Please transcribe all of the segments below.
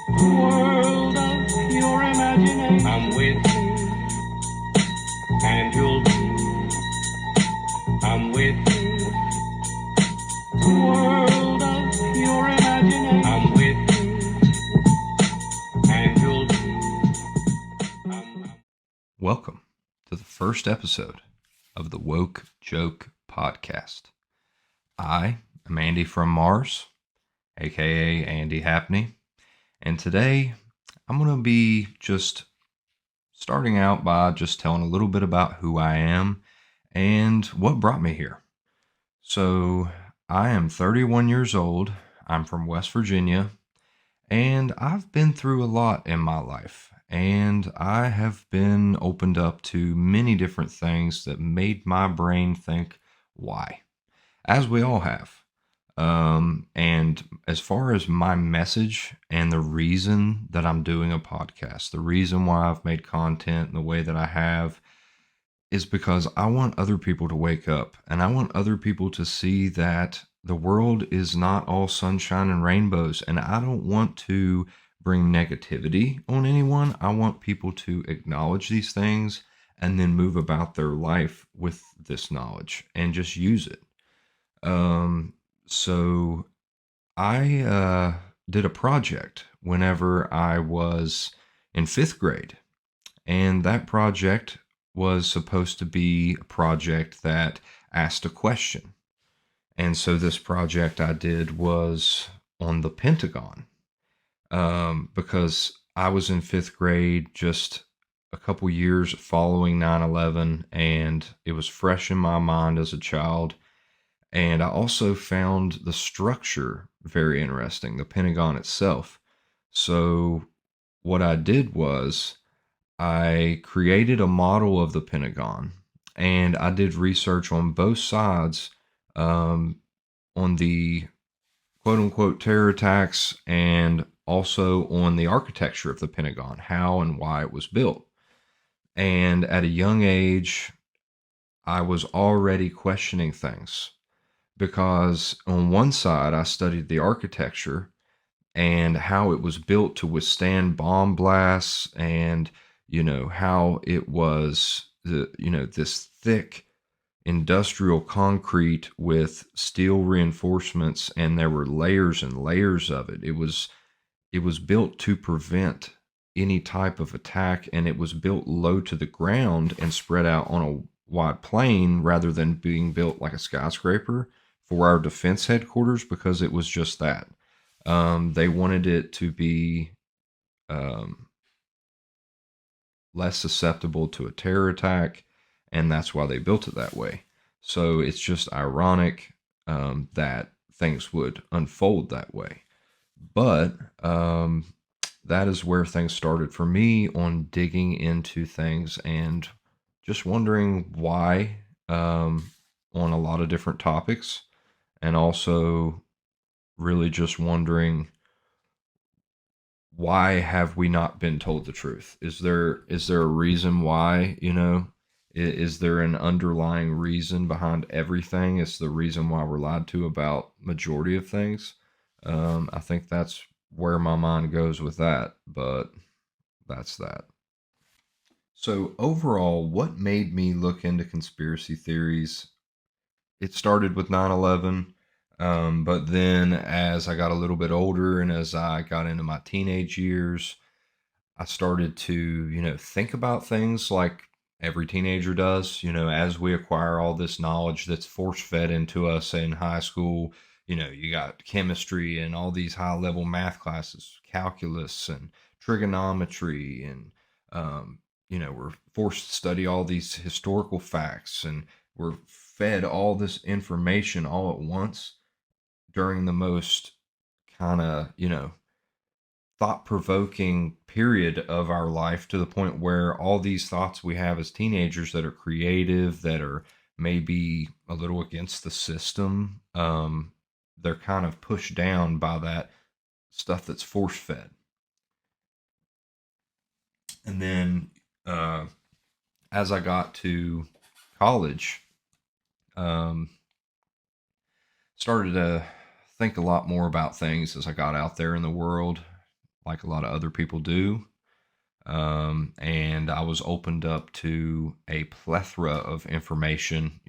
world of pure imagination. Come with me, and you'll be. Come with me, world of pure imagination. Come with me, and you'll be. Welcome to the first episode of the Woke Joke Podcast. I am Andy from Mars, aka Andy Happney, and today I'm going to be just starting out by just telling a little bit about who I am and what brought me here. So, I am 31 years old, I'm from West Virginia, and I've been through a lot in my life. And I have been opened up to many different things that made my brain think, why? As we all have. And as far as my message and the reason that I'm doing a podcast, the reason why I've made content in the way that I have is because I want other people to wake up and I want other people to see that the world is not all sunshine and rainbows. And I don't want to bring negativity on anyone. I want people to acknowledge these things and then move about their life with this knowledge and just use it. So I did a project whenever I was in fifth grade, and that project was supposed to be a project that asked a question. And so this project I did was on the Pentagon, because I was in fifth grade just a couple years following 9/11, and it was fresh in my mind as a child. And I also found the structure very interesting, the Pentagon itself. So, what I did was I created a model of the Pentagon and I did research on both sides, on the quote unquote terror attacks and also on the architecture of the Pentagon, how and why it was built. And at a young age, I was already questioning things because on one side I studied the architecture and how it was built to withstand bomb blasts, and how it was this thick industrial concrete with steel reinforcements, and there were layers and layers of it. It was built to prevent any type of attack, and it was built low to the ground and spread out on a wide plain rather than being built like a skyscraper for our defense headquarters, because it was just that. They wanted it to be um, less susceptible to a terror attack, and that's why they built it that way. So it's just ironic that things would unfold that way. But that is where things started for me on digging into things and just wondering why, on a lot of different topics, and also really just wondering, why have we not been told the truth? Is there a reason why? Is there an underlying reason behind everything? It's the reason why we're lied to about majority of things. I think that's where my mind goes with that, but that's that. So overall, what made me look into conspiracy theories? It started with 9/11, but then as I got a little bit older and as I got into my teenage years, I started to, think about things like every teenager does, as we acquire all this knowledge that's force fed into us in high school. You got chemistry and all these high level math classes, calculus and trigonometry, and, we're forced to study all these historical facts, and we're fed all this information all at once during the most kind of, thought provoking period of our life, to the point where all these thoughts we have as teenagers that are creative, that are maybe a little against the system, they're kind of pushed down by that stuff that's force fed. And then as I got to college, um, started to think a lot more about things as I got out there in the world. like a lot of other people do. And I was opened up to a plethora of information.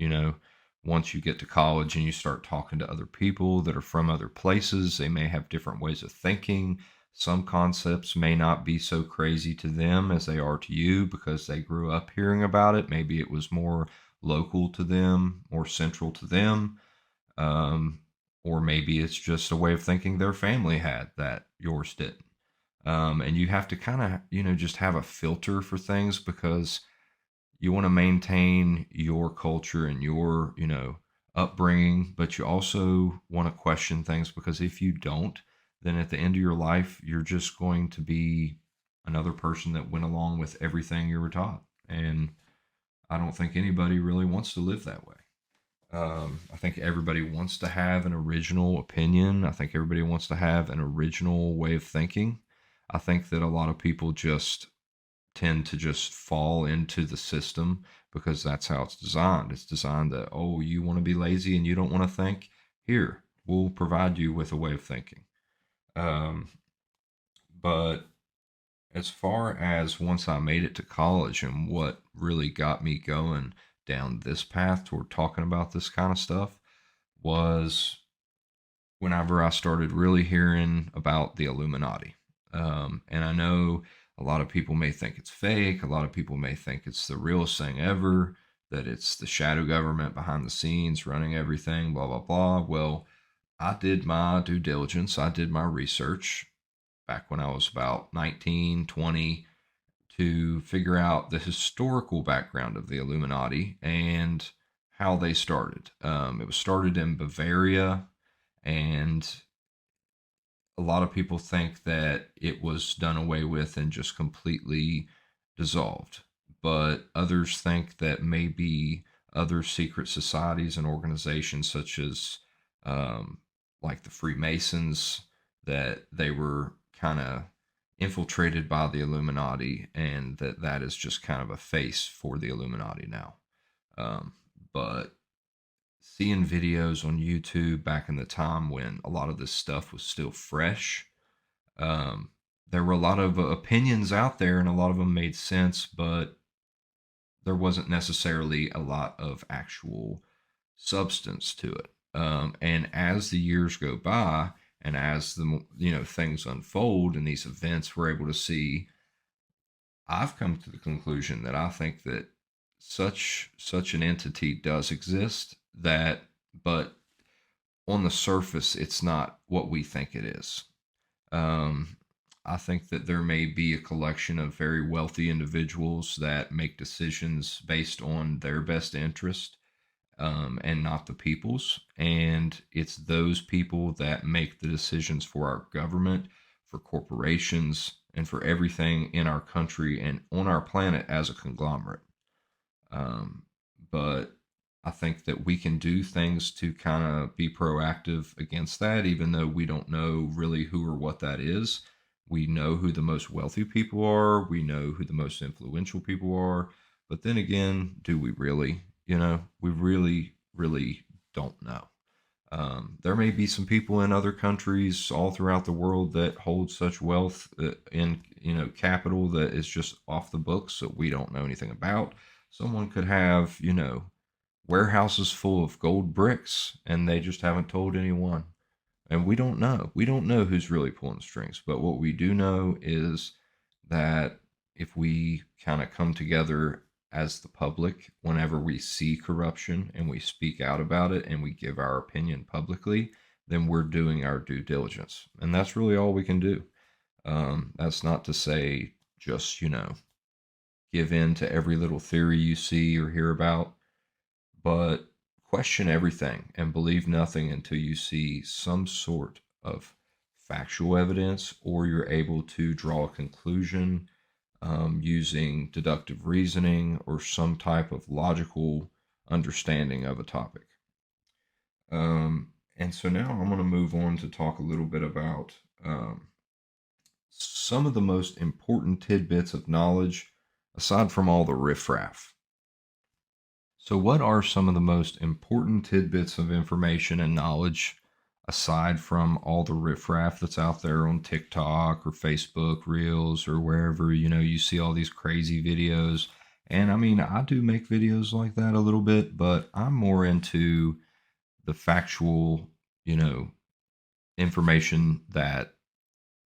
Once you get to college and you start talking to other people that are from other places, they may have different ways of thinking. Some concepts may not be so crazy to them as they are to you because they grew up hearing about it. Maybe it was more local to them, more central to them. Um, or maybe it's just a way of thinking their family had that yours didn't. And you have to kind of, just have a filter for things because you want to maintain your culture and your, upbringing, but you also want to question things because if you don't, then at the end of your life, you're just going to be another person that went along with everything you were taught. And I don't think anybody really wants to live that way. I think everybody wants to have an original opinion. I think everybody wants to have an original way of thinking. I think that a lot of people just tend to just fall into the system because that's how it's designed. It's designed that, oh, you want to be lazy and you don't want to think? Here, we'll provide you with a way of thinking. Um, but as far as once I made it to college and what really got me going down this path toward talking about this kind of stuff was whenever I started really hearing about the Illuminati. And I know a lot of people may think it's fake. A lot of people may think it's the realest thing ever, that it's the shadow government behind the scenes running everything, blah, blah, blah. Well, I did my due diligence. I did my research back when I was about 19, 20 to figure out the historical background of the Illuminati and how they started. It was started in Bavaria, and a lot of people think that it was done away with and just completely dissolved. But others think that maybe other secret societies and organizations, such as um, like the Freemasons, that they were kind of infiltrated by the Illuminati, and that is just kind of a face for the Illuminati now. But seeing videos on YouTube back in the time when a lot of this stuff was still fresh, um, there were a lot of opinions out there, and a lot of them made sense, but there wasn't necessarily a lot of actual substance to it. And as the years go by, and as the things unfold, and these events we're able to see, I've come to the conclusion that I think that such an entity does exist. But on the surface, it's not what we think it is. Um, I think that there may be a collection of very wealthy individuals that make decisions based on their best interest, and not the people's. And it's those people that make the decisions for our government, for corporations, and for everything in our country and on our planet as a conglomerate. Um, but I think that we can do things to kind of be proactive against that, even though we don't know really who or what that is. We know who the most wealthy people are, we know who the most influential people are. But then again, do we really? We really, really don't know. There may be some people in other countries all throughout the world that hold such wealth in capital that is just off the books that we don't know anything about. Someone could have warehouses full of gold bricks and they just haven't told anyone. And we don't know. We don't know who's really pulling strings. But what we do know is that if we kind of come together as the public whenever we see corruption and we speak out about it and we give our opinion publicly, then we're doing our due diligence. And that's really all we can do. That's not to say just, give in to every little theory you see or hear about, but question everything and believe nothing until you see some sort of factual evidence or you're able to draw a conclusion using deductive reasoning or some type of logical understanding of a topic. And so now I'm going to move on to talk a little bit about some of the most important tidbits of knowledge aside from all the riffraff. So, what are some of the most important tidbits of information and knowledge aside from all the riffraff that's out there on TikTok or Facebook Reels or wherever, you see all these crazy videos. And I mean, I do make videos like that a little bit, but I'm more into the factual, you know, information that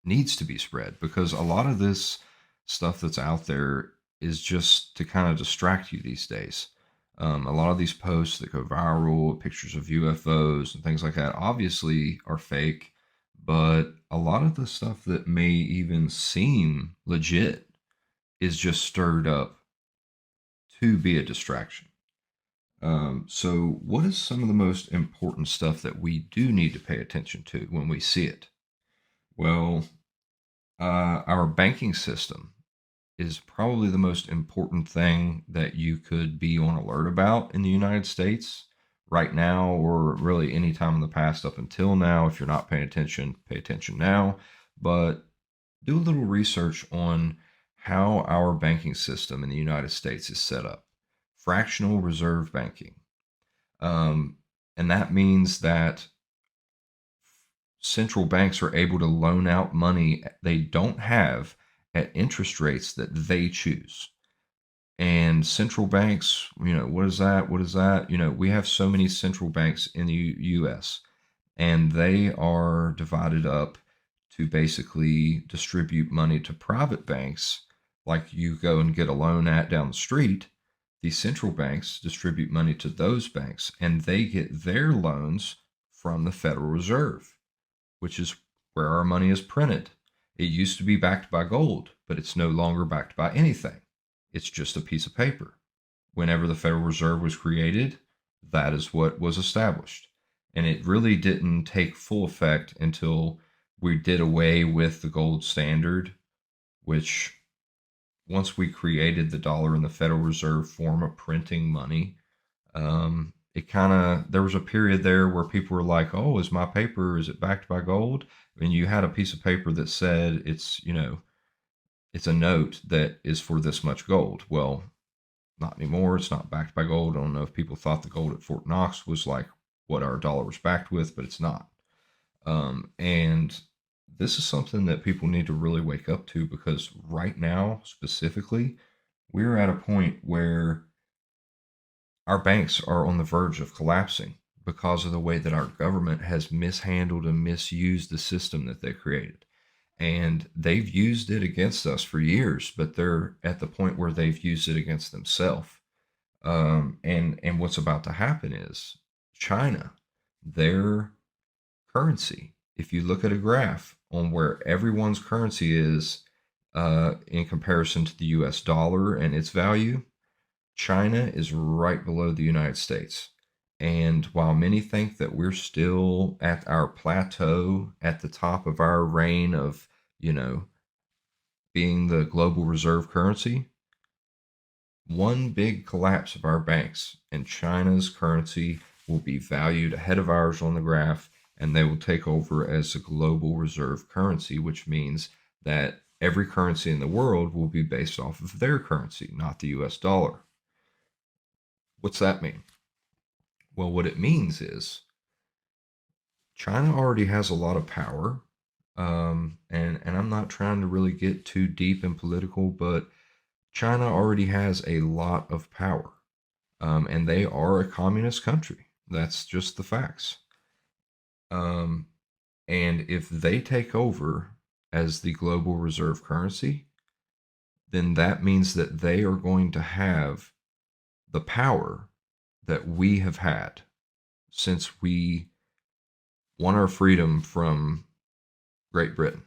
needs to be spread, because a lot of this stuff that's out there is just to kind of distract you these days. A lot of these posts that go viral, pictures of UFOs and things like that, obviously are fake, but a lot of the stuff that may even seem legit is just stirred up to be a distraction. So, what is some of the most important stuff that we do need to pay attention to when we see it? Well, our banking system is probably the most important thing that you could be on alert about in the United States right now, or really any time in the past up until now. If you're not paying attention, pay attention now. But do a little research on how our banking system in the United States is set up. Fractional reserve banking. Um, and that means that central banks are able to loan out money they don't have at interest rates that they choose. And central banks, what is that? What is that? We have so many central banks in the US, and they are divided up to basically distribute money to private banks. Like you go and get a loan at down the street, the central banks distribute money to those banks, and they get their loans from the Federal Reserve, which is where our money is printed. It used to be backed by gold, but it's no longer backed by anything. It's just a piece of paper. Whenever the Federal Reserve was created, that is what was established. And it really didn't take full effect until we did away with the gold standard, which once we created the dollar and the Federal Reserve form of printing money, it kind of, there was a period there where people were like, oh, is my paper, is it backed by gold? And you had a piece of paper that said it's a note that is for this much gold. Well, not anymore. It's not backed by gold. I don't know if people thought the gold at Fort Knox was like what our dollar was backed with, but it's not. And this is something that people need to really wake up to, because right now, specifically, we're at a point where our banks are on the verge of collapsing because of the way that our government has mishandled and misused the system that they created. And they've used it against us for years, but they're at the point where they've used it against themselves. And what's about to happen is China, their currency. If you look at a graph on where everyone's currency is in comparison to the U.S. dollar and its value, China is right below the United States. And while many think that we're still at our plateau at the top of our reign of, you know, being the global reserve currency, one big collapse of our banks and China's currency will be valued ahead of ours on the graph, and they will take over as a global reserve currency, which means that every currency in the world will be based off of their currency, not the US dollar. What's that mean? Well, what it means is China already has a lot of power. And I'm not trying to really get too deep and political, but China already has a lot of power. And they are a communist country. That's just the facts. Um, and if they take over as the global reserve currency, then that means that they are going to have the power that we have had since we won our freedom from Great Britain.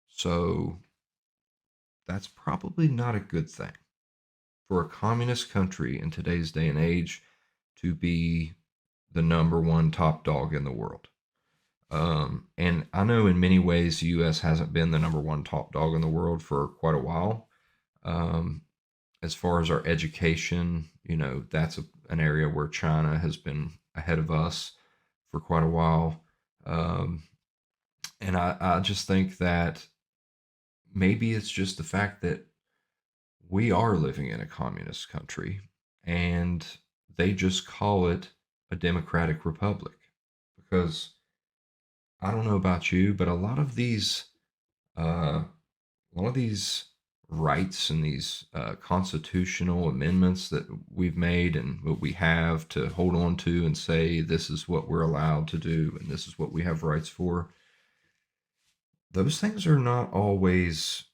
So that's probably not a good thing for a communist country in today's day and age to be the number one top dog in the world. And I know in many ways the U.S. hasn't been the number one top dog in the world for quite a while. Um, as far as our education, that's an area where China has been ahead of us for quite a while. And I just think that maybe it's just the fact that we are living in a communist country and they just call it a democratic republic, because I don't know about you, but uh, a lot of these rights and these constitutional amendments that we've made and what we have to hold on to and say this is what we're allowed to do and this is what we have rights for, those things are not always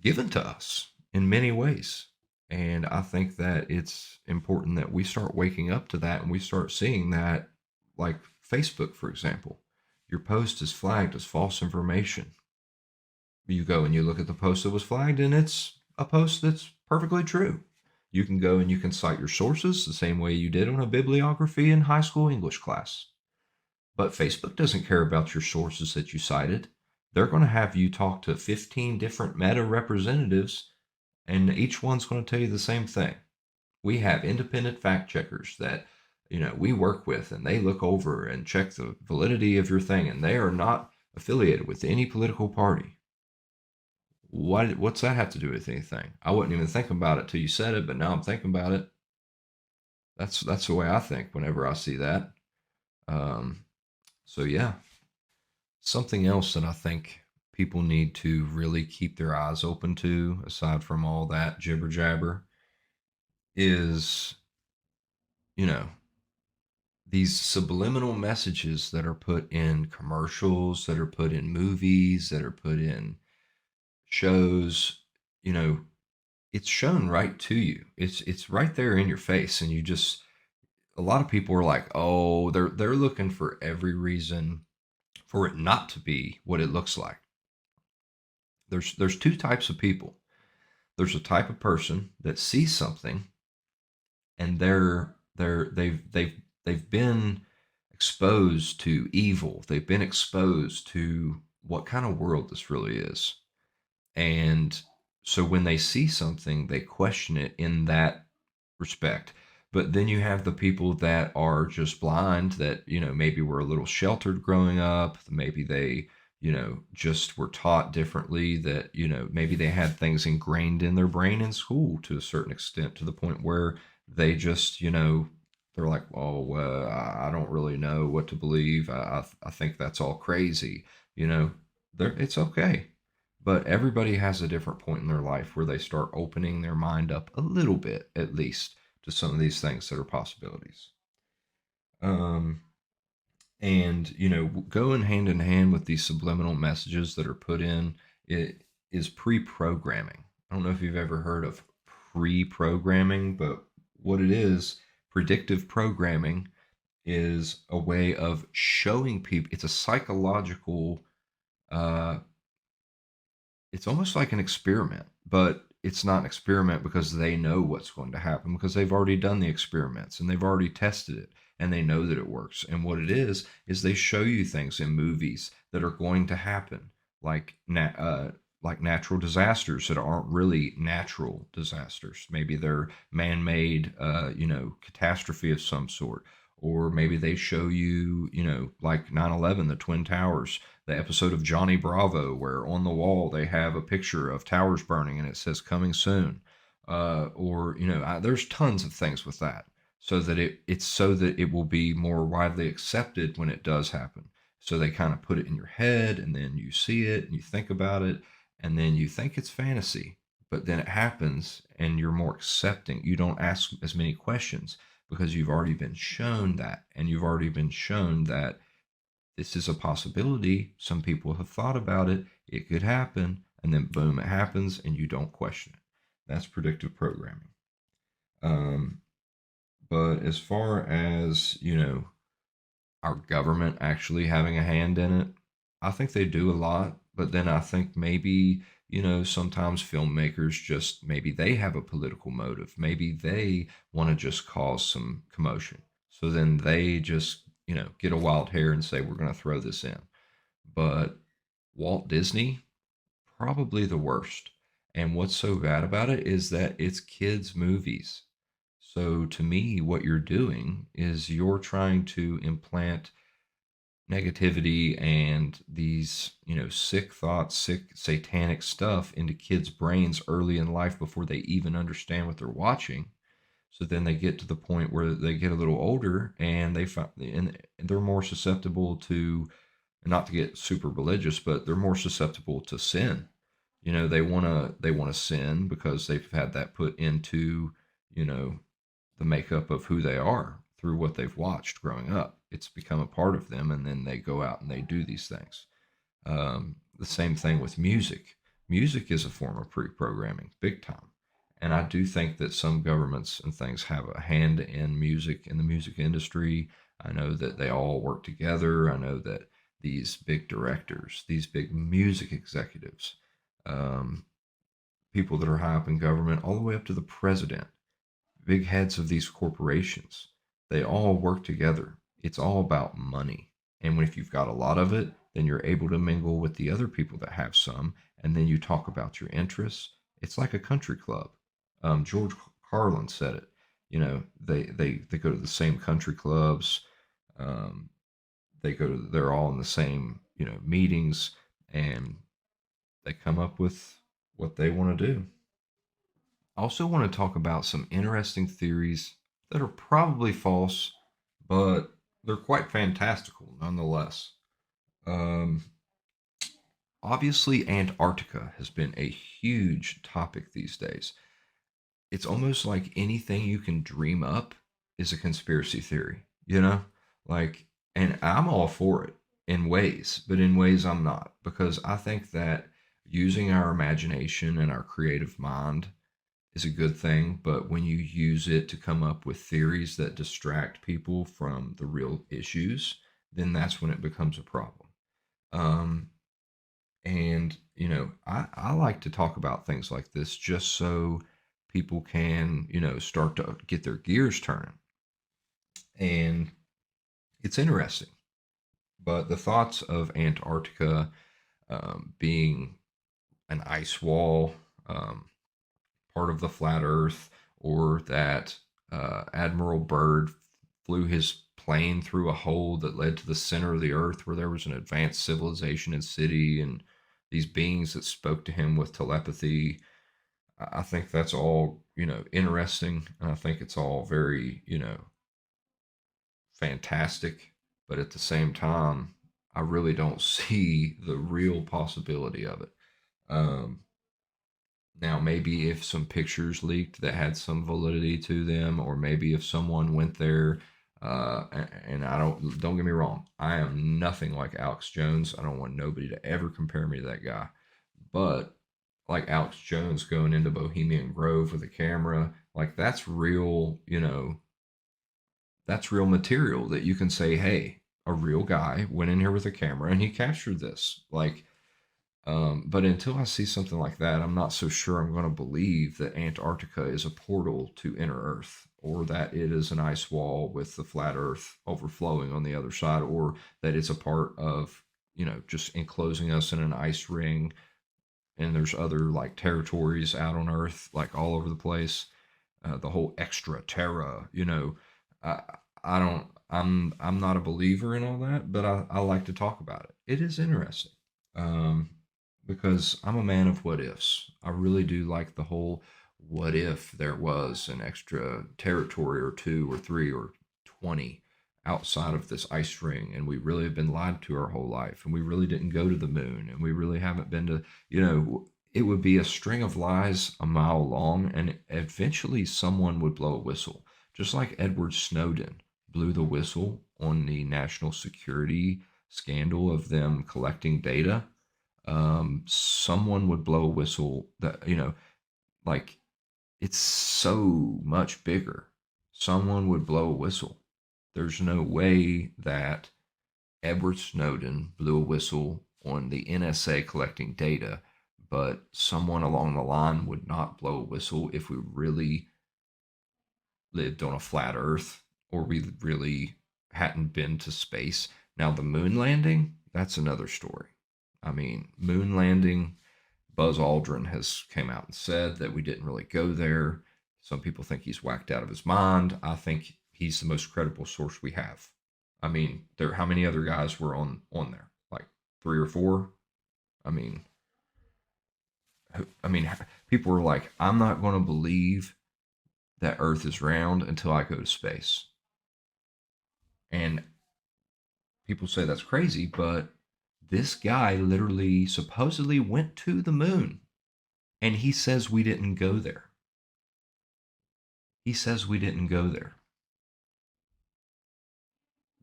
given to us in many ways. And I think that it's important that we start waking up to that and we start seeing that, like Facebook, for example. Your post is flagged as false information. You go and you look at the post that was flagged, and it's a post that's perfectly true. You can go and you can cite your sources the same way you did on a bibliography in high school English class. But Facebook doesn't care about your sources that you cited. They're going to have you talk to 15 different Meta representatives, and each one's going to tell you the same thing. We have independent fact checkers that we work with, and they look over and check the validity of your thing, and they are not affiliated with any political party. What's that have to do with anything? I wasn't even thinking about it till you said it, but now I'm thinking about it. That's the way I think whenever I see that. Um, so yeah, something else that I think people need to really keep their eyes open to, aside from all that jibber jabber, is you know these subliminal messages that are put in commercials, that are put in movies, that are put in shows. You know, it's shown right to you. It's right there in your face, and you just a lot of people are like, oh, they're looking for every reason for it not to be what it looks like. There's two types of people. There's a type of person that sees something and they've been exposed to evil. They've been exposed to what kind of world this really is. And so when they see something, they question it in that respect. But then you have the people that are just blind, that, maybe were a little sheltered growing up. Maybe they, just were taught differently, that, maybe they had things ingrained in their brain in school to a certain extent, to the point where they just, they're like, oh, I don't really know what to believe. I think that's all crazy. You know, it's okay. But everybody has a different point in their life where they start opening their mind up a little bit, at least, to some of these things that are possibilities. Um, and, going hand in hand with these subliminal messages that are put in, it is pre programming. I don't know if you've ever heard of pre programming, but what it is, predictive programming is a way of showing people, it's a psychological uh, it's almost like an experiment, but it's not an experiment because they know what's going to happen, because they've already done the experiments and they've already tested it and they know that it works. And what it is they show you things in movies that are going to happen, like natural disasters that aren't really natural disasters. Maybe they're man-made, catastrophe of some sort. Or maybe they show you, like 9/11, the Twin Towers, the episode of Johnny Bravo, where on the wall they have a picture of towers burning and it says coming soon. Or, there's tons of things with that, so that it's so that it will be more widely accepted when it does happen. So they kind of put it in your head, and then you see it and you think about it, and then you think it's fantasy, but then it happens and you're more accepting. You don't ask as many questions because you've already been shown that, and you've already been shown that this is a possibility. Some people have thought about it. It could happen. And then boom, it happens and you don't question it. That's predictive programming. Um, but as far as, our government actually having a hand in it, I think they do a lot. But then I think maybe, sometimes filmmakers just, maybe they have a political motive. Maybe they want to just cause some commotion. So then they just, get a wild hair and say, we're going to throw this in. But Walt Disney, probably the worst. And what's so bad about it is that it's kids' movies. So to me, what you're doing is you're trying to implant negativity and these, sick thoughts, sick satanic stuff into kids' brains early in life before they even understand what they're watching. So then they get to the point where they get a little older and they find, and they're more susceptible to and not to get super religious, but they're more susceptible to sin. They want to sin because they've had that put into, you know, the makeup of who they are through what they've watched growing up. It's become a part of them, and then they go out and they do these things. The same thing with music. Music is a form of pre-programming, big time. And I do think that some governments and things have a hand in music, in the music industry. I know that they all work together. I know that these big directors, these big music executives, um, people that are high up in government, all the way up to the president, big heads of these corporations, they all work together. It's all about money. And if you've got a lot of it, then you're able to mingle with the other people that have some, and then you talk about your interests. It's like a country club. George Carlin said it. They go to the same country clubs. Um, they're all in the same meetings, and they come up with what they want to do. I also want to talk about some interesting theories that are probably false, but they're quite fantastical nonetheless. Um, Obviously, Antarctica has been a huge topic these days. It's almost like anything you can dream up is a conspiracy theory, you know? Like, and I'm all for it in ways, but in ways I'm not, because I think that using our imagination and our creative mind is a good thing, but when you use it to come up with theories that distract people from the real issues, then that's when it becomes a problem. Um, and I like to talk about things like this just so people can start to get their gears turning, and it's interesting. But the thoughts of Antarctica being an ice wall, um, part of the flat Earth, or that Admiral Byrd flew his plane through a hole that led to the center of the Earth where there was an advanced civilization and city, and these beings that spoke to him with telepathy. I think that's all interesting, and I think it's all very fantastic. But at the same time, I really don't see the real possibility of it. Um, Now, maybe if some pictures leaked that had some validity to them, or maybe if someone went there, and don't get me wrong, I am nothing like Alex Jones. I don't want nobody to ever compare me to that guy. But like Alex Jones going into Bohemian Grove with a camera, like that's real material that you can say, hey, a real guy went in here with a camera and he captured this. But until I see something like that, I'm not so sure I'm going to believe that Antarctica is a portal to inner Earth, or that it is an ice wall with the flat Earth overflowing on the other side, or that it's a part of, just enclosing us in an ice ring, and there's other like territories out on Earth, like all over the place. The whole extra terra, I, I don't, I'm not a believer in all that, but I like to talk about it. It is interesting. Um, because I'm a man of what ifs. I really do like the whole what if there was an extra territory or two or three or 20 outside of this ice ring, and we really have been lied to our whole life, and we really didn't go to the moon, and we really haven't been to, it would be a string of lies a mile long, and eventually someone would blow a whistle. Just like Edward Snowden blew the whistle on the national security scandal of them collecting data. Someone would blow a whistle that, like, it's so much bigger. Someone would blow a whistle. There's no way that Edward Snowden blew a whistle on the NSA collecting data, but someone along the line would not blow a whistle if we really lived on a flat Earth, or we really hadn't been to space. Now, the moon landing, that's another story. I mean, moon landing, Buzz Aldrin has came out and said that we didn't really go there. Some people think he's whacked out of his mind. I think he's the most credible source we have. I mean, how many other guys were on there? Like three or four? I mean, I mean, people were like, I'm not going to believe that Earth is round until I go to space. And people say that's crazy, but This guy literally supposedly went to the moon, and he says we didn't go there. He says we didn't go there.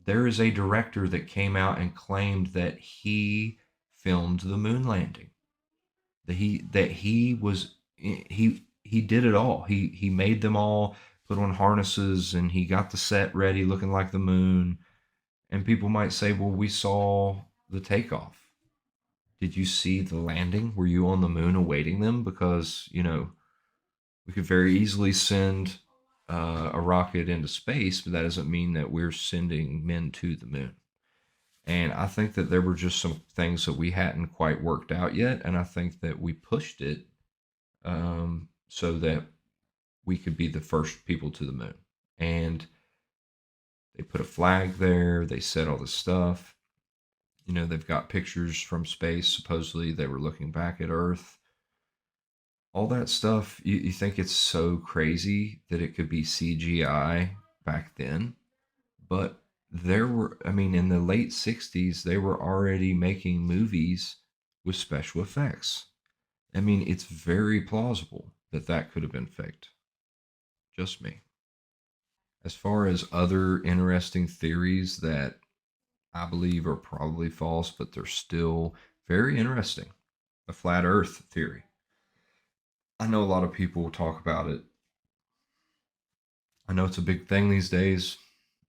There is a director that came out and claimed that he filmed the moon landing. That he was he did it all. He made them all put on harnesses, and he got the set ready looking like the moon. And people might say, "Well, we saw the takeoff. Did you see the landing? Were you on the moon awaiting them?" Because, we could very easily send a rocket into space, but that doesn't mean that we're sending men to the moon. And I think that there were just some things that we hadn't quite worked out yet. And I think that we pushed it so that we could be the first people to the moon. And they put a flag there, they said all this stuff. They've got pictures from space. Supposedly they were looking back at Earth. All that stuff, you think it's so crazy that it could be CGI back then. But I mean, in the late 60s, they were already making movies with special effects. I mean, it's very plausible that that could have been faked. Just me. As far as other interesting theories that I believe are probably false, but they're still very interesting, the flat earth theory. I know a lot of people talk about it. I know it's a big thing these days,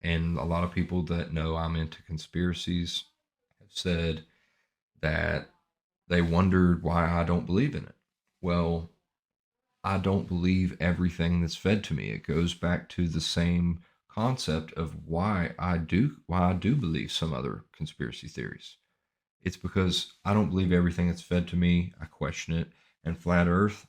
and a lot of people that know I'm into conspiracies have said that they wondered why I don't believe in it. Well, I don't believe everything that's fed to me. It goes back to the same concept of why I do believe some other conspiracy theories. It's because I don't believe everything that's fed to me. I question it. And flat earth,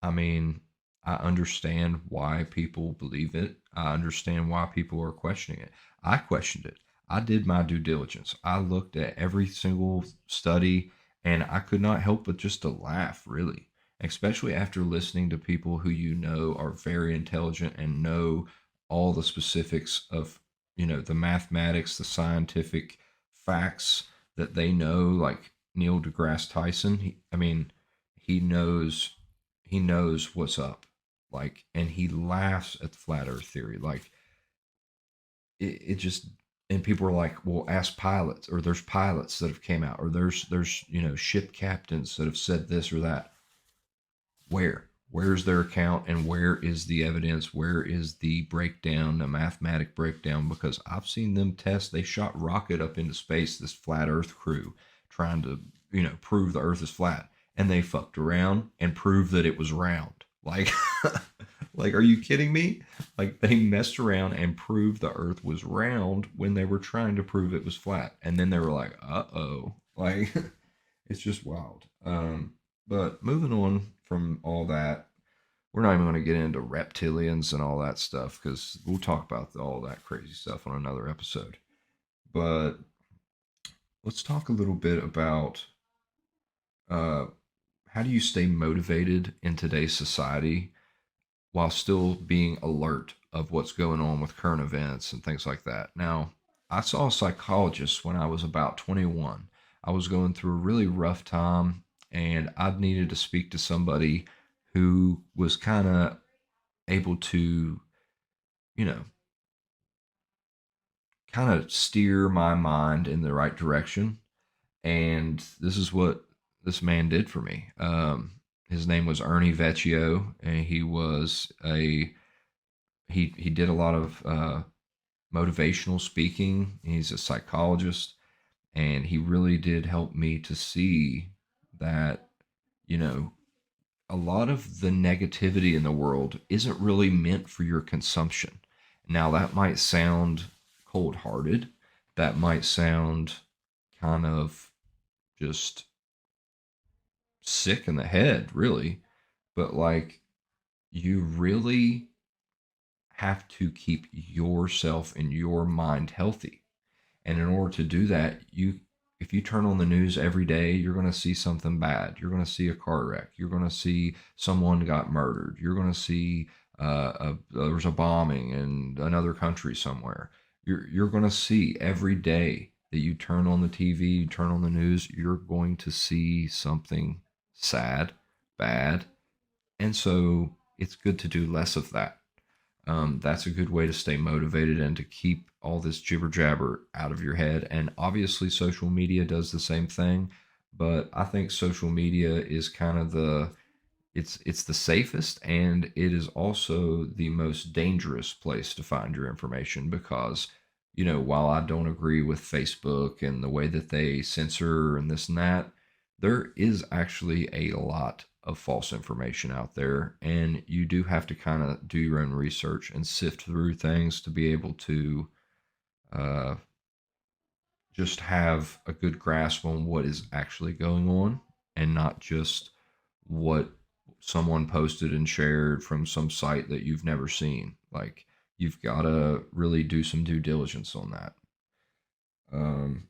I mean, I understand why people believe it. I understand why people are questioning it. I questioned it. I did my due diligence. I looked at every single study, and I could not help but just to laugh, really, especially after listening to people who are very intelligent and know all the specifics of, the mathematics, the scientific facts that they know, like Neil deGrasse Tyson. I mean, he knows he knows what's up, like, and he laughs at the flat Earth theory. Like, it just, and people are like, well, ask pilots, or there's pilots that have came out, or there's ship captains that have said this or that. Where's their account, and where is the evidence? Where is the breakdown, the mathematic breakdown? Because I've seen them test. They shot rocket up into space, this flat earth crew, trying to prove the earth is flat, and they fucked around and proved that it was round. Like, like, are you kidding me? Like, they messed around and proved the earth was round when they were trying to prove it was flat, and then they were like, uh-oh. Like, it's just wild. But moving on from all that, we're not even going to get into reptilians and all that stuff, because we'll talk about all that crazy stuff on another episode. But let's talk a little bit about uh, how do you stay motivated in today's society while still being alert of what's going on with current events and things like that. Now, I saw a psychologist when I was about 21. I was going through a really rough time, and I needed to speak to somebody who was kind of able to, you know, kind of steer my mind in the right direction. And this is what this man did for me. His name was Ernie Vecchio, and he did a lot of motivational speaking. He's a psychologist, and he really did help me to see that, you know, a lot of the negativity in the world isn't really meant for your consumption. Now, that might sound cold hearted. That might sound kind of just sick in the head, really. But, like, you really have to keep yourself and your mind healthy. And in order to do that, if you turn on the news every day, you're going to see something bad. You're going to see a car wreck. You're going to see someone got murdered. You're going to see there was a bombing in another country somewhere. You're going to see every day that you turn on the TV, you turn on the news, you're going to see something sad, bad. And so it's good to do less of that. That's a good way to stay motivated and to keep all this jibber jabber out of your head. And obviously, social media does the same thing. But I think social media is kind of it's the safest, and it is also the most dangerous place to find your information because while I don't agree with Facebook and the way that they censor and this and that, there is actually a lot of false information out there, and you do have to kind of do your own research and sift through things to be able to uh, just have a good grasp on what is actually going on and not just what someone posted and shared from some site that you've never seen. Like, you've got to really do some due diligence on that. Um,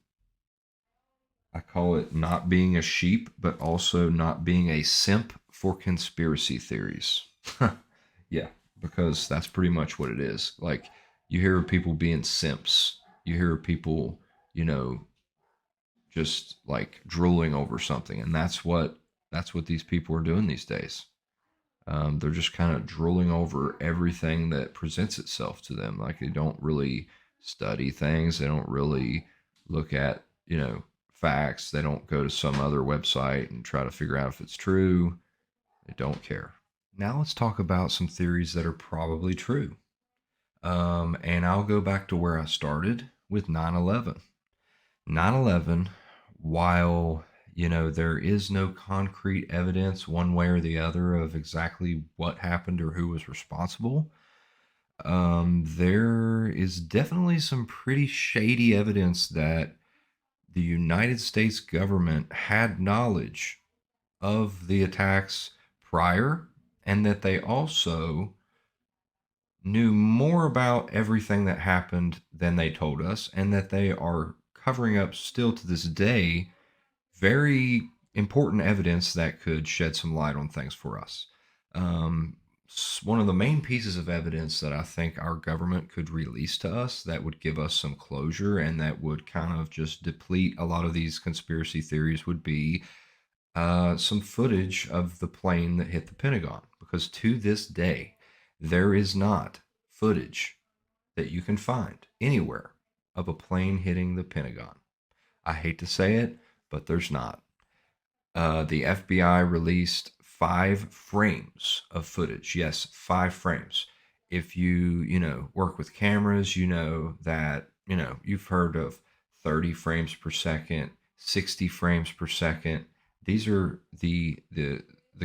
I call it not being a sheep, but also not being a simp for conspiracy theories. Yeah, because that's pretty much what it is. Like, you hear of people being simps, you hear of people, you know, just like drooling over something, and that's what these people are doing these days. They're just kind of drooling over everything that presents itself to them. Like, they don't really study things. They don't really look at, facts. They don't go to some other website and try to figure out if it's true. They don't care. Now let's talk about some theories that are probably true. And I'll go back to where I started with 9/11. 9/11, while there is no concrete evidence one way or the other of exactly what happened or who was responsible, there is definitely some pretty shady evidence that the United States government had knowledge of the attacks prior, and that they also knew more about everything that happened than they told us, and that they are covering up still to this day very important evidence that could shed some light on things for us. Um, One of the main pieces of evidence that I think our government could release to us that would give us some closure and that would kind of just deplete a lot of these conspiracy theories would be some footage of the plane that hit the Pentagon. Because to this day, there is not footage that you can find anywhere of a plane hitting the Pentagon. I hate to say it, but there's not. The FBI released 5 frames of footage. Yes, 5 frames. If you work with cameras, you know that, you've heard of 30 frames per second, 60 frames per second. These are the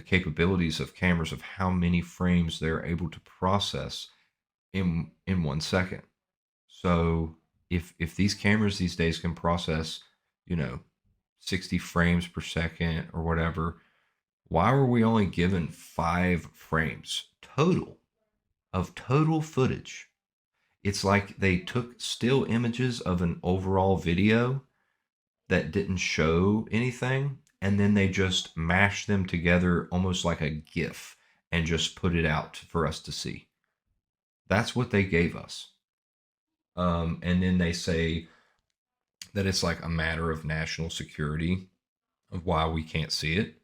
capabilities of cameras of how many frames they're able to process in 1 second. So if these cameras these days can process, you know, 60 frames per second or whatever, why were we only given 5 frames total of total footage? It's like they took still images of an overall video that didn't show anything, and then they just mashed them together almost like a GIF and just put it out for us to see. That's what they gave us. And then they say that it's like a matter of national security of why we can't see it.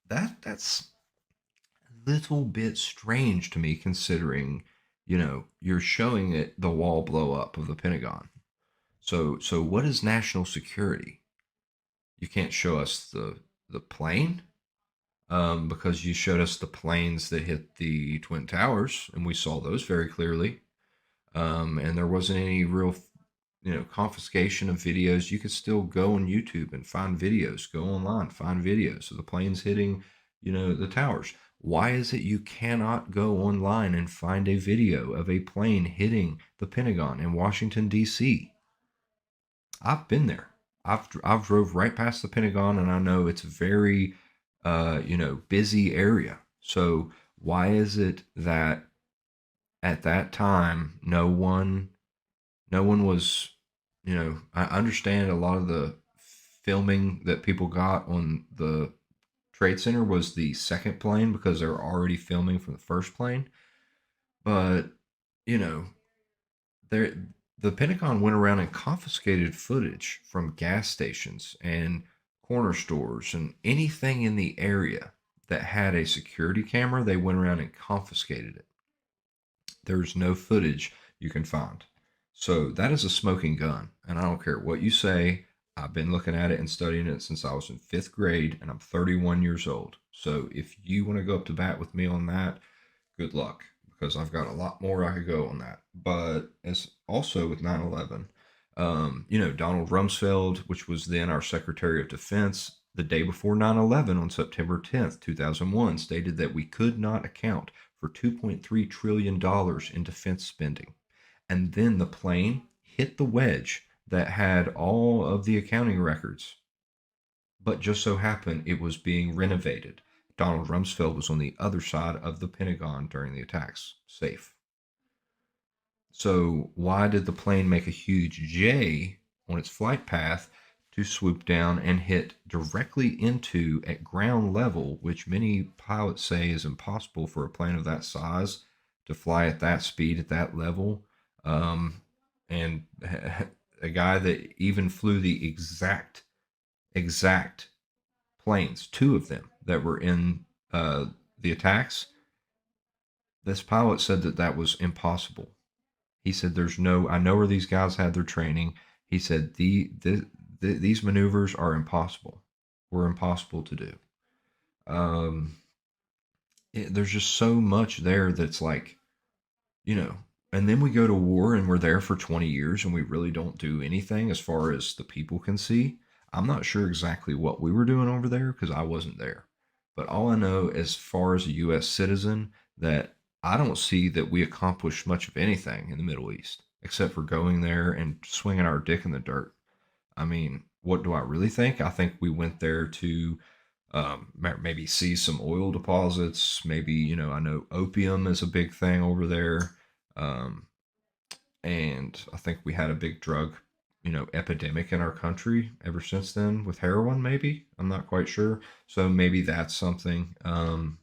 That's a little bit strange to me, considering you're showing it the wall blow up of the Pentagon. So what is national security? You can't show us the plane, because you showed us the planes that hit the Twin Towers, and we saw those very clearly. And there wasn't any real, confiscation of videos. You could still go on YouTube and find videos, go online, find videos of the planes hitting, the towers. Why is it you cannot go online and find a video of a plane hitting the Pentagon in Washington, D.C.? I've been there. I've drove right past the Pentagon, and I know it's a very, busy area. So why is it that at that time no one was, I understand a lot of the filming that people got on the Trade Center was the second plane because they were already filming from the first plane. But, you know, there The Pentagon went around and confiscated footage from gas stations and corner stores and anything in the area that had a security camera. They went around and confiscated it. There's no footage you can find. So that is a smoking gun. And I don't care what you say. I've been looking at it and studying it since I was in fifth grade and I'm 31 years old. So if you want to go up to bat with me on that, good luck because I've got a lot more I could go on that. But as also with 9/11, Donald Rumsfeld, which was then our Secretary of Defense, the day before 9/11 on September 10th, 2001, stated that we could not account for $2.3 trillion in defense spending. And then the plane hit the wedge that had all of the accounting records, but just so happened it was being renovated. Donald Rumsfeld was on the other side of the Pentagon during the attacks, safe. So, why did the plane make a huge J on its flight path to swoop down and hit directly into at ground level, which many pilots say is impossible for a plane of that size to fly at that speed at that level? And a guy that even flew the exact planes, two of them that were in the attacks, this pilot said that that was impossible. He said, "There's no. I know where these guys had their training." He said, these maneuvers are impossible. Were impossible to do." Um, there's just so much there that's like, you know. And then we go to war and we're there for 20 years and we really don't do anything as far as the people can see. I'm not sure exactly what we were doing over there because I wasn't there. But all I know as far as a US citizen that I don't see that we accomplished much of anything in the Middle East except for going there and swinging our dick in the dirt. I mean, what do I really think? I think we went there to maybe see some oil deposits. Maybe, I know opium is a big thing over there. Um, and I think we had a big drug, epidemic in our country ever since then with heroin, maybe. I'm not quite sure. So maybe that's something. And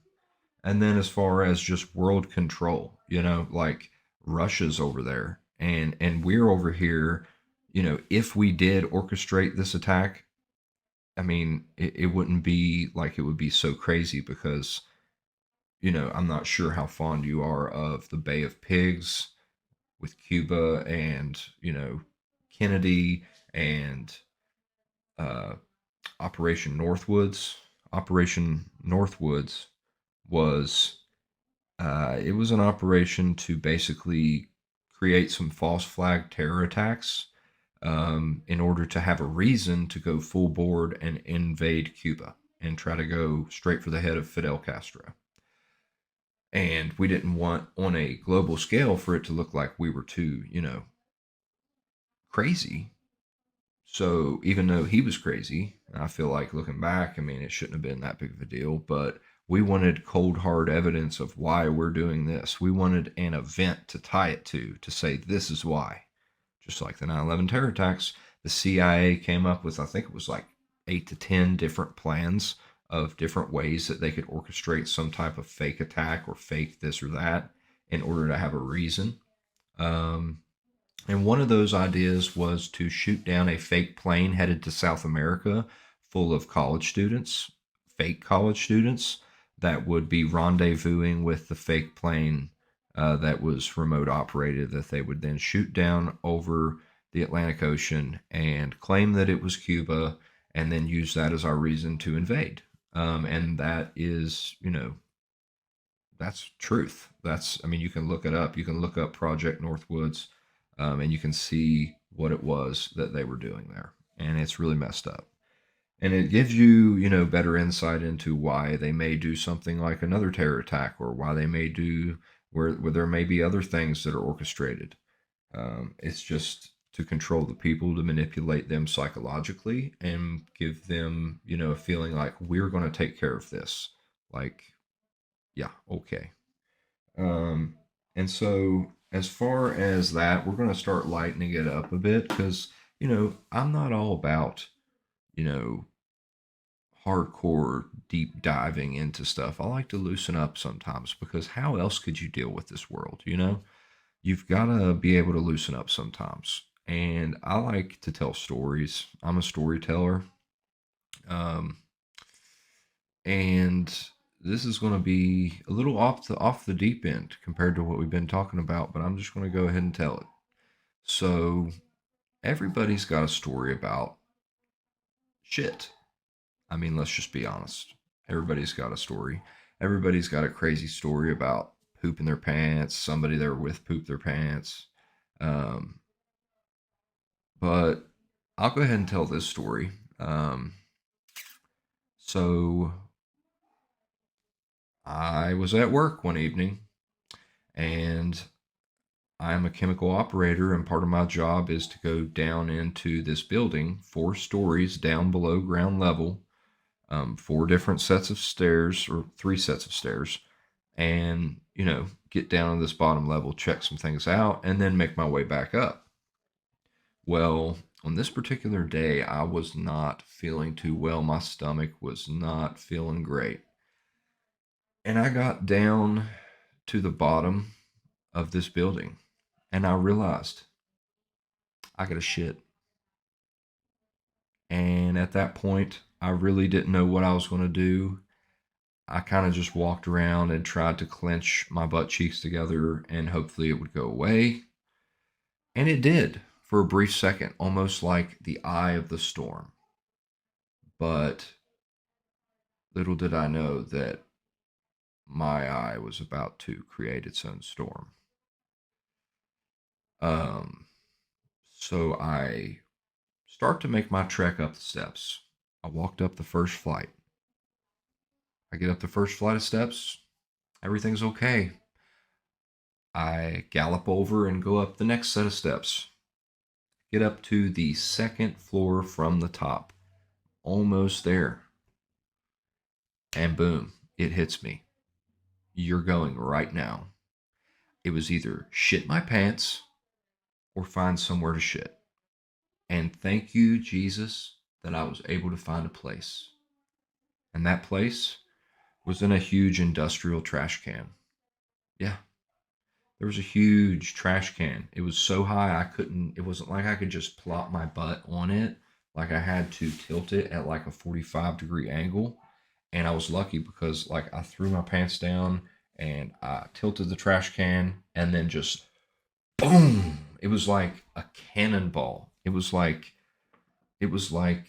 then as far as just world control, like Russia's over there and we're over here, if we did orchestrate this attack, I mean, it wouldn't be like it would be so crazy because, I'm not sure how fond you are of the Bay of Pigs with Cuba and, Kennedy and uh, Operation Northwoods. Operation Northwoods was it was an operation to basically create some false flag terror attacks in order to have a reason to go full board and invade Cuba and try to go straight for the head of Fidel Castro. And we didn't want on a global scale for it to look like we were too, crazy. So even though he was crazy, I feel like looking back, I mean, it shouldn't have been that big of a deal, but we wanted cold hard evidence of why we're doing this. We wanted an event to tie it to say this is why. Just like the 9/11 terror attacks, the CIA came up with, I think it was like 8 to 10 different plans of different ways that they could orchestrate some type of fake attack or fake this or that in order to have a reason. Um, and one of those ideas was to shoot down a fake plane headed to South America full of college students, fake college students that would be rendezvousing with the fake plane that was remote operated, that they would then shoot down over the Atlantic Ocean and claim that it was Cuba and then use that as our reason to invade. And that is, that's truth. I mean, you can look it up. You can look up Project Northwoods and you can see what it was that they were doing there. And it's really messed up. And it gives you, better insight into why they may do something like another terror attack or why they may do where there may be other things that are orchestrated. It's just to control the people, to manipulate them psychologically and give them, a feeling like we're going to take care of this. Like, yeah, okay. Um, and so, as far as that, we're going to start lightening it up a bit because, I'm not all about, you know, hardcore deep diving into stuff. I like to loosen up sometimes because how else could you deal with this world, you've got to be able to loosen up sometimes. And I like to tell stories. I'm a storyteller. Um, and this is going to be a little off the deep end compared to what we've been talking about, but I'm just going to go ahead and tell it. So everybody's got a story about shit. I mean, let's just be honest. Everybody's got a story. Everybody's got a crazy story about pooping their pants. Somebody they're with pooped their pants. Um, but I'll go ahead and tell this story. So I was at work one evening, and I am a chemical operator, and part of my job is to go down into this building, 4 stories down below ground level, 4 different sets of stairs, or 3 sets of stairs, and get down to this bottom level, check some things out, and then make my way back up. Well, on this particular day, I was not feeling too well. My stomach was not feeling great. And I got down to the bottom of this building, and I realized I got to shit. And at that point, I really didn't know what I was going to do. I kind of just walked around and tried to clench my butt cheeks together and hopefully it would go away. And it did for a brief second, almost like the eye of the storm. But little did I know that my eye was about to create its own storm. Um, so I start to make my trek up the steps. I walked up the first flight. I get up the first flight of steps. Everything's okay. I gallop over and go up the next set of steps. Get up to the second floor from the top. Almost there. And boom, it hits me. You're going right now. It was either shit my pants or find somewhere to shit. And thank you, Jesus, that I was able to find a place. And that place was in a huge industrial trash can. Yeah, there was a huge trash can. It was so high it wasn't like I could just plop my butt on it. Like I had to tilt it at like a 45-degree angle. And I was lucky because like I threw my pants down and I tilted the trash can and then just boom. It was like a cannonball. It was like I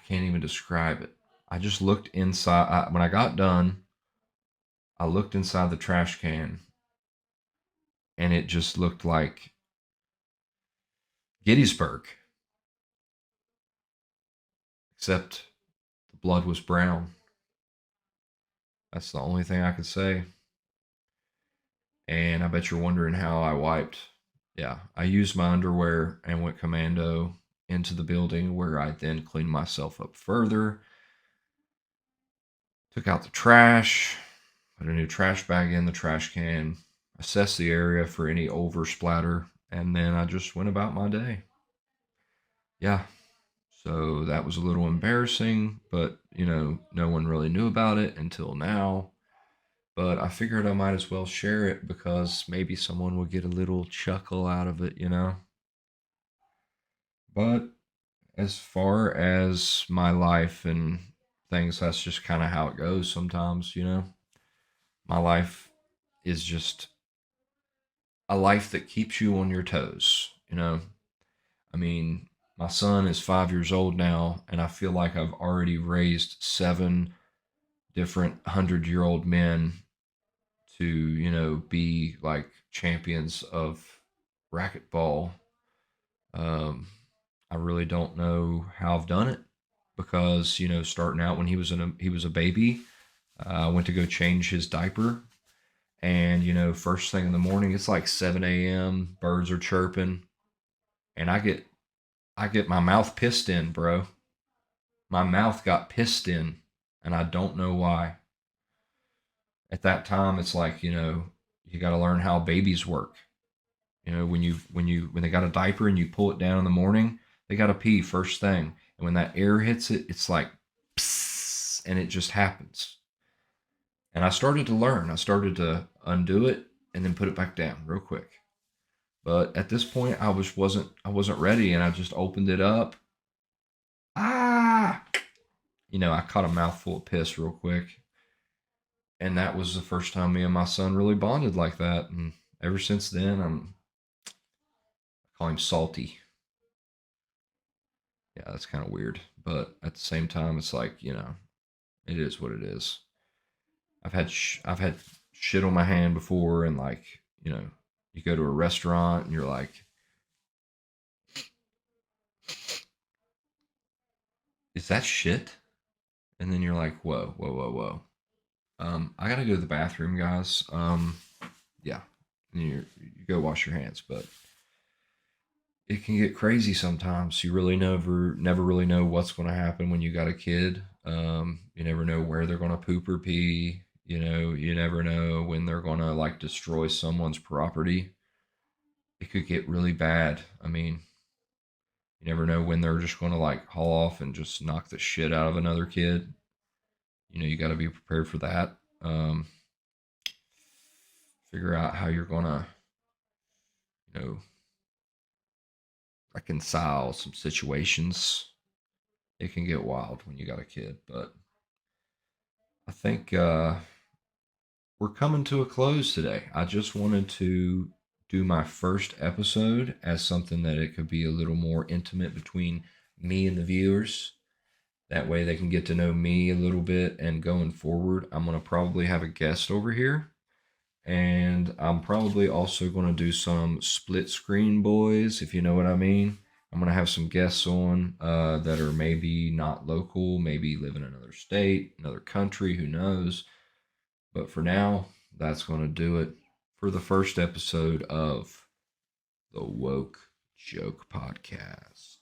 can't even describe it. I just looked inside. When I got done, I looked inside the trash can and it just looked like Gettysburg, except the blood was brown. That's the only thing I could say. And I bet you're wondering how I wiped. Yeah, I used my underwear and went commando into the building where I then cleaned myself up further, took out the trash, put a new trash bag in the trash can, assessed the area for any over splatter, and then I just went about my day. Yeah, so that was a little embarrassing, but no one really knew about it until now. But I figured I might as well share it because maybe someone would get a little chuckle out of it. But as far as my life and things, that's just kind of how it goes sometimes. My life is just a life that keeps you on your toes. I mean, my son is 5 years old now, and I feel like I've already raised 7 different 100-year-old men to, be like champions of racquetball. Um, I really don't know how I've done it because, starting out when he was a baby, I went to go change his diaper. And, first thing in the morning, it's like 7 a.m., birds are chirping, and I get my mouth pissed in, bro. My mouth got pissed in, and I don't know why. At that time, it's like, you got to learn how babies work. When they got a diaper and you pull it down in the morning, they got to pee first thing. And when that air hits it, it's like, psst, and it just happens. And I started to learn. I started to undo it, and then put it back down real quick. But at this point, I wasn't ready, and I just opened it up. Ah, I caught a mouthful of piss real quick, and that was the first time me and my son really bonded like that. And ever since then, I call him Salty. Yeah, that's kind of weird, but at the same time, it's like it is what it is. I've had shit on my hand before, and like you go to a restaurant and you're like, is that shit? And then you're like, whoa, whoa, whoa, whoa. I gotta go to the bathroom, guys. Yeah, you go wash your hands, but it can get crazy sometimes. You really never really know what's going to happen when you got a kid. You never know where they're going to poop or pee. You never know when they're going to like destroy someone's property. It could get really bad. I mean, you never know when they're just going to like haul off and just knock the shit out of another kid. You got to be prepared for that. Figure out how you're going to, you know, reconcile some situations. It can get wild when you got a kid, but I think we're coming to a close today. I just wanted to do my first episode as something that it could be a little more intimate between me and the viewers. That way they can get to know me a little bit. And going forward, I'm going to probably have a guest over here. And I'm probably also going to do some split screen boys, if you know what I mean. I'm going to have some guests on that are maybe not local, maybe live in another state, another country, who knows. But for now, that's going to do it for the first episode of the Woke Joke Podcast.